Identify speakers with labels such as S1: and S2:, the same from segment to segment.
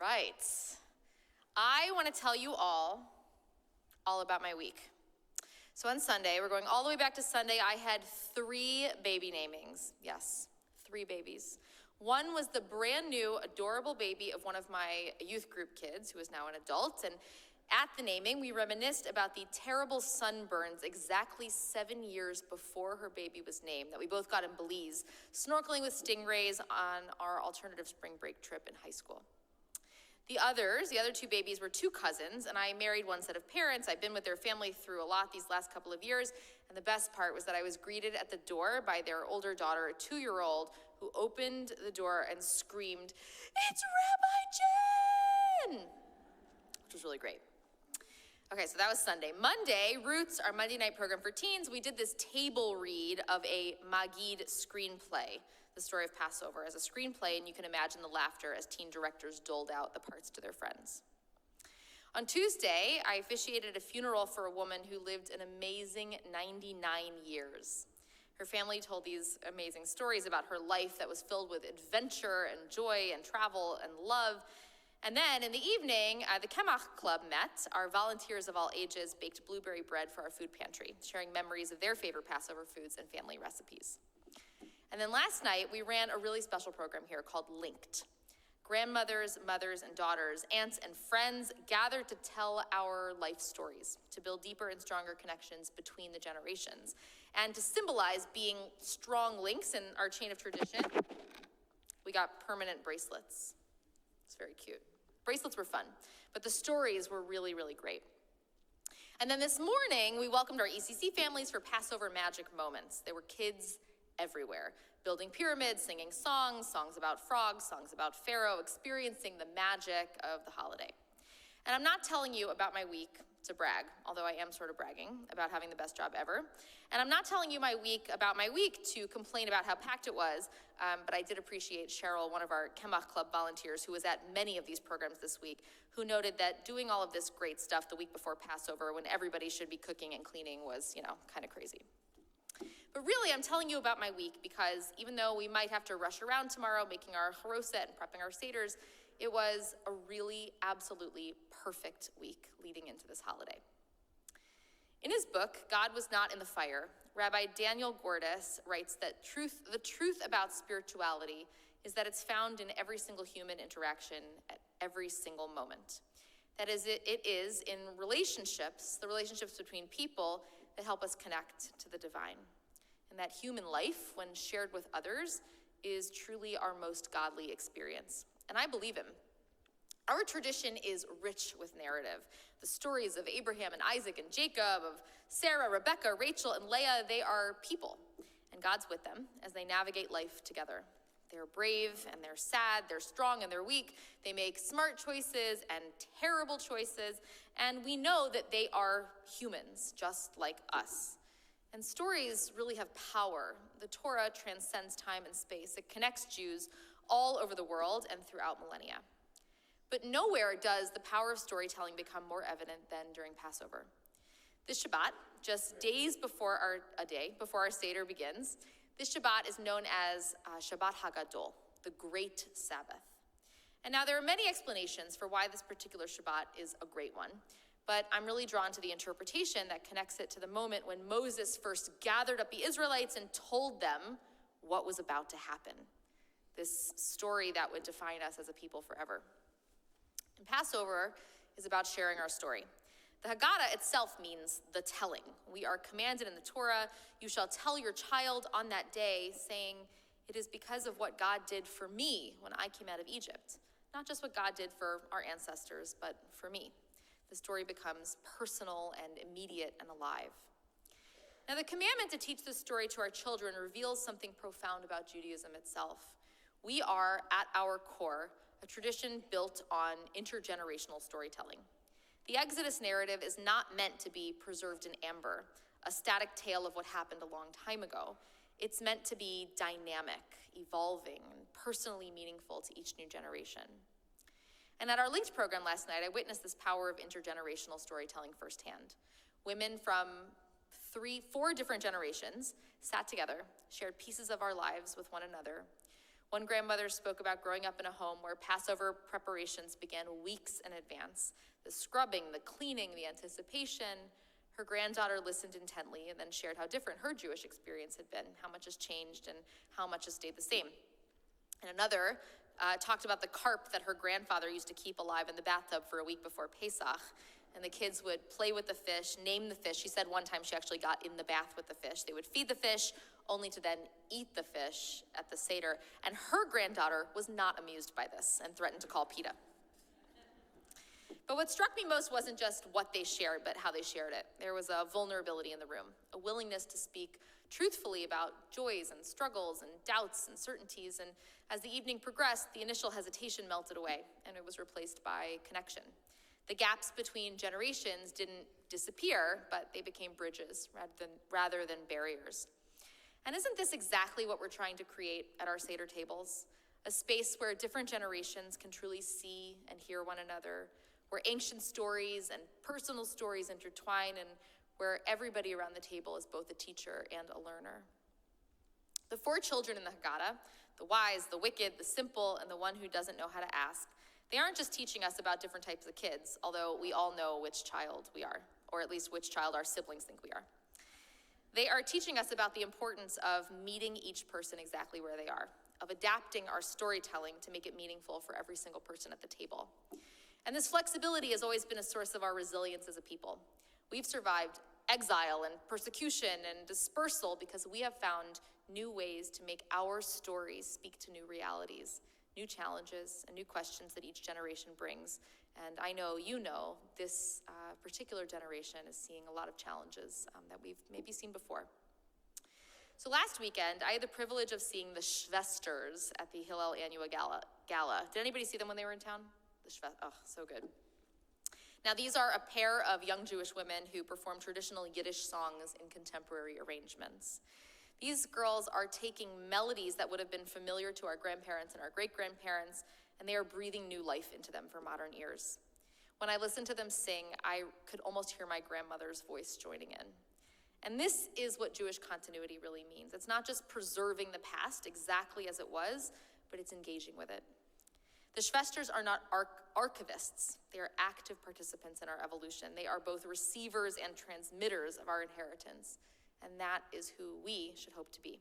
S1: right. I want to tell you all about my week. So on Sunday, we're going all the way back to Sunday, I had 3 baby namings. Yes, 3 babies. One was the brand new, adorable baby of one of my youth group kids, who is now an adult. And at the naming, we reminisced about the terrible sunburns exactly 7 years before her baby was named that we both got in Belize, snorkeling with stingrays on our alternative spring break trip in high school. The other 2 babies were 2 cousins, and I married one set of parents. I've been with their family through a lot these last couple of years, and the best part was that I was greeted at the door by their older daughter, a 2-year-old, who opened the door and screamed, "It's Rabbi Jen!" Which was really great. Okay, so that was Sunday. Monday, Roots, our Monday night program for teens, we did this table read of a Magid screenplay, the story of Passover, as a screenplay, and you can imagine the laughter as teen directors doled out the parts to their friends. On Tuesday, I officiated a funeral for a woman who lived an amazing 99 years. Her family told these amazing stories about her life that was filled with adventure and joy and travel and love. And then in the evening, the Kemach Club met. Our volunteers of all ages baked blueberry bread for our food pantry, sharing memories of their favorite Passover foods and family recipes. And then last night, we ran a really special program here called Linked. Grandmothers, mothers, and daughters, aunts, and friends gathered to tell our life stories, to build deeper and stronger connections between the generations. And to symbolize being strong links in our chain of tradition, we got permanent bracelets. It's very cute. Bracelets were fun, but the stories were really, really great. And then this morning, we welcomed our ECC families for Passover magic moments. There were kids everywhere, building pyramids, singing songs about frogs, songs about Pharaoh, experiencing the magic of the holiday. And I'm not telling you about my week to brag, although I am sort of bragging about having the best job ever. And I'm not telling you about my week to complain about how packed it was, but I did appreciate Cheryl, one of our Kemach Club volunteers, who was at many of these programs this week, who noted that doing all of this great stuff the week before Passover, when everybody should be cooking and cleaning, was, kind of crazy. But really, I'm telling you about my week because even though we might have to rush around tomorrow making our haroset and prepping our seders, it was a really absolutely perfect week leading into this holiday. In his book, God Was Not in the Fire, Rabbi Daniel Gordis writes that the truth about spirituality is that it's found in every single human interaction at every single moment. That is, it is in relationships, the relationships between people, that help us connect to the divine. And that human life, when shared with others, is truly our most godly experience. And I believe him. Our tradition is rich with narrative. The stories of Abraham and Isaac and Jacob, of Sarah, Rebecca, Rachel, and Leah, they are people. And God's with them as they navigate life together. They're brave and they're sad, they're strong and they're weak. They make smart choices and terrible choices. And we know that they are humans, just like us. And stories really have power. The Torah transcends time and space. It connects Jews all over the world and throughout millennia. But nowhere does the power of storytelling become more evident than during Passover. This Shabbat, just days before our Seder begins, this Shabbat is known as Shabbat HaGadol, the Great Sabbath. And now there are many explanations for why this particular Shabbat is a great one, but I'm really drawn to the interpretation that connects it to the moment when Moses first gathered up the Israelites and told them what was about to happen. This story that would define us as a people forever. And Passover is about sharing our story. The Haggadah itself means the telling. We are commanded in the Torah, you shall tell your child on that day, saying, it is because of what God did for me when I came out of Egypt. Not just what God did for our ancestors, but for me. The story becomes personal and immediate and alive. Now, the commandment to teach this story to our children reveals something profound about Judaism itself. We are, at our core, a tradition built on intergenerational storytelling. The Exodus narrative is not meant to be preserved in amber, a static tale of what happened a long time ago. It's meant to be dynamic, evolving, and personally meaningful to each new generation. And at our Linked program last night, I witnessed this power of intergenerational storytelling firsthand. Women from 4 different generations sat together, shared pieces of our lives with one another. One grandmother spoke about growing up in a home where Passover preparations began weeks in advance. The scrubbing, the cleaning, the anticipation. Her granddaughter listened intently and then shared how different her Jewish experience had been, how much has changed and how much has stayed the same. And another talked about the carp that her grandfather used to keep alive in the bathtub for a week before Pesach. And the kids would play with the fish, name the fish. She said one time she actually got in the bath with the fish. They would feed the fish, only to then eat the fish at the Seder. And her granddaughter was not amused by this and threatened to call PETA. But what struck me most wasn't just what they shared, but how they shared it. There was a vulnerability in the room, a willingness to speak truthfully about joys and struggles and doubts and certainties. And as the evening progressed, the initial hesitation melted away, and it was replaced by connection. The gaps between generations didn't disappear, but they became bridges rather than barriers. And isn't this exactly what we're trying to create at our Seder tables? A space where different generations can truly see and hear one another, where ancient stories and personal stories intertwine, and where everybody around the table is both a teacher and a learner. The four children in the Haggadah, the wise, the wicked, the simple, and the one who doesn't know how to ask, they aren't just teaching us about different types of kids, although we all know which child we are, or at least which child our siblings think we are. They are teaching us about the importance of meeting each person exactly where they are, of adapting our storytelling to make it meaningful for every single person at the table. And this flexibility has always been a source of our resilience as a people. We've survived exile and persecution and dispersal because we have found new ways to make our stories speak to new realities, new challenges, and new questions that each generation brings. And I know you know this particular generation is seeing a lot of challenges that we've maybe seen before. So last weekend, I had the privilege of seeing the Schwesters at the Hillel Annual Gala. Did anybody see them when they were in town? Oh, so good. Now, these are a pair of young Jewish women who perform traditional Yiddish songs in contemporary arrangements. These girls are taking melodies that would have been familiar to our grandparents and our great-grandparents, and they are breathing new life into them for modern ears. When I listened to them sing, I could almost hear my grandmother's voice joining in. And this is what Jewish continuity really means. It's not just preserving the past exactly as it was, but it's engaging with it. The Schwesters are not archivists. They are active participants in our evolution. They are both receivers and transmitters of our inheritance. And that is who we should hope to be.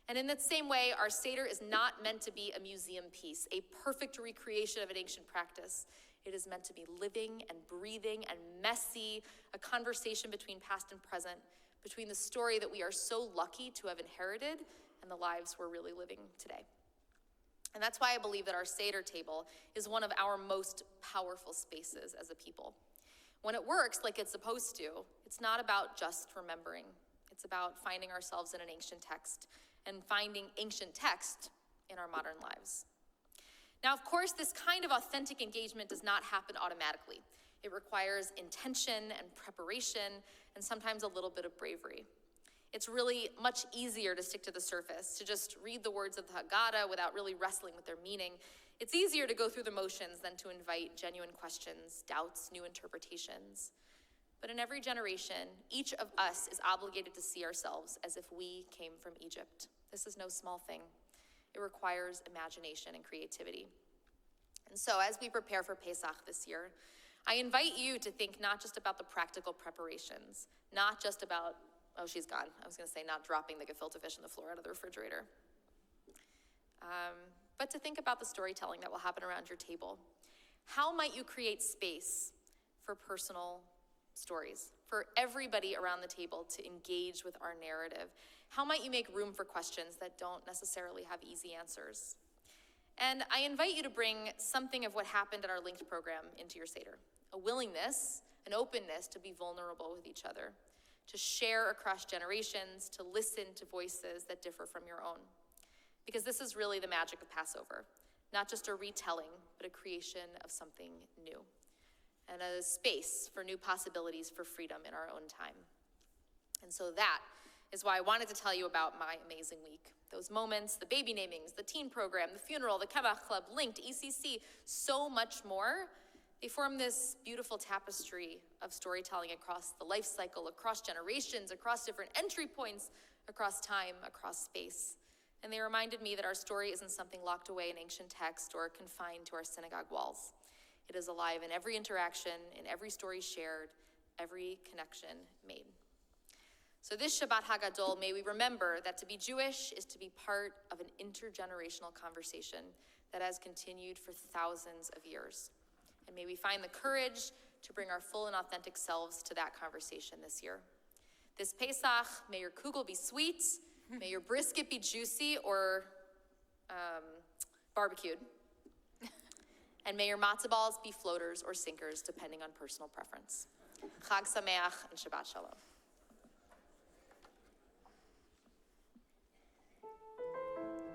S1: And in that same way, our Seder is not meant to be a museum piece, a perfect recreation of an ancient practice. It is meant to be living and breathing and messy, a conversation between past and present, between the story that we are so lucky to have inherited and the lives we're really living today. And that's why I believe that our Seder table is one of our most powerful spaces as a people. When it works like it's supposed to, it's not about just remembering. It's about finding ourselves in an ancient text and finding ancient text in our modern lives. Now, of course, this kind of authentic engagement does not happen automatically. It requires intention and preparation and sometimes a little bit of bravery. It's really much easier to stick to the surface, to just read the words of the Haggadah without really wrestling with their meaning. It's easier to go through the motions than to invite genuine questions, doubts, new interpretations. But in every generation, each of us is obligated to see ourselves as if we came from Egypt. This is no small thing. It requires imagination and creativity. And so as we prepare for Pesach this year, I invite you to think not just about the practical preparations, not just about, oh, she's gone. I was going to say not dropping the gefilte fish on the floor out of the refrigerator. But to think about the storytelling that will happen around your table. How might you create space for personal stories, for everybody around the table to engage with our narrative? How might you make room for questions that don't necessarily have easy answers? And I invite you to bring something of what happened at our Linked program into your Seder. A willingness, an openness to be vulnerable with each other, to share across generations, to listen to voices that differ from your own. Because this is really the magic of Passover, not just a retelling, but a creation of something new, and a space for new possibilities for freedom in our own time. And so that is why I wanted to tell you about my amazing week. Those moments, the baby namings, the teen program, the funeral, the Kemach Club, Linked, ECC, so much more. They form this beautiful tapestry of storytelling across the life cycle, across generations, across different entry points, across time, across space. And they reminded me that our story isn't something locked away in ancient text or confined to our synagogue walls. It is alive in every interaction, in every story shared, every connection made. So this Shabbat HaGadol, may we remember that to be Jewish is to be part of an intergenerational conversation that has continued for thousands of years. And may we find the courage to bring our full and authentic selves to that conversation this year. This Pesach, may your kugel be sweet, may your brisket be juicy or barbecued, and may your matzah balls be floaters or sinkers, depending on personal preference. Chag Sameach and Shabbat Shalom.